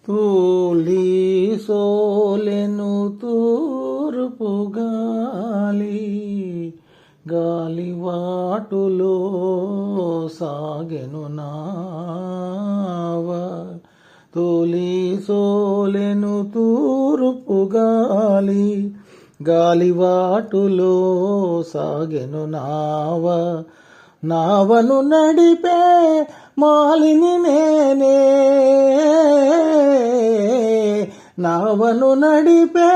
తూలి సోలెను తూర్పు గాలి, గాలివాటులో సాగెను నావ. తూలి సోలెను తూర్పు గాలి, గాలివాటులో సాగెను నావ. నావను నడిపే మాలిని నేనే, నావను నడిపే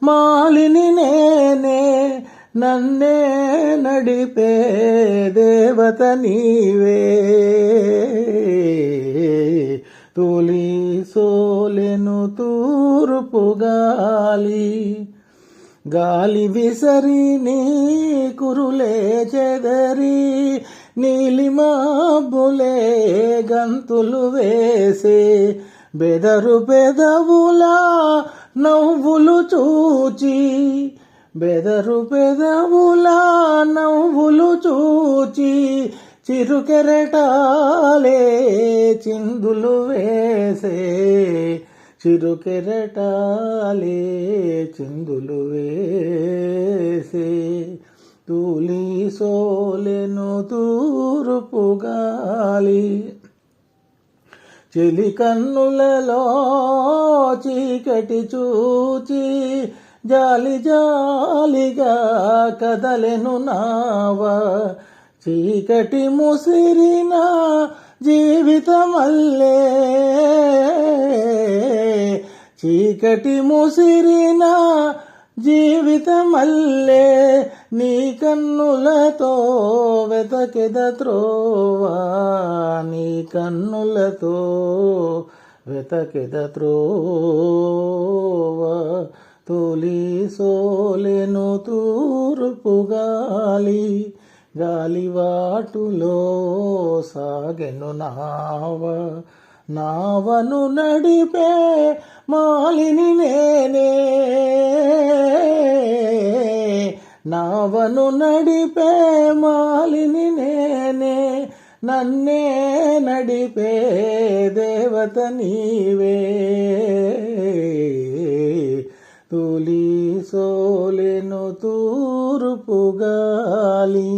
మాలిని నేనే, నన్నే నడిపే దేవత నీవే. తూలి సోలెను తూర్పు గాలి, గాలి విసరి నీ కురులే చెదరి, నీలిమబ్బులే గంతులు వేసే, బెదరు పెదవులా నవ్వులు చూచి, బెదరు పెదవులా నవ్వులు చూచి, చిరుకెరటాలే చిందులు వేసే, చిరుకెరటాలే చిందులు వేసే. తూలి సోలెను తూర్పు గాలి, చెలి కన్నులలో చీకటి చూచి, జాలి జాలిగా కదలెను నావ. చీకటి ముసిరిన జీవితమల్లే, చీకటి ముసిరిన జీవితమల్లే, నీ కన్నులతో వెతకెద త్రోవా, నీ కన్నులతో వెతకెద త్రోవా. తూలి సోలెను తూర్పు గాలి, గాలివాటులో సాగెను నావ. నావను నడిపే మాలిని నేనే, నావను నడిపే మాలిని నేనే, నన్నే నడిపే దేవత నీవే. తూలి సోలెను తూర్పు గాలి.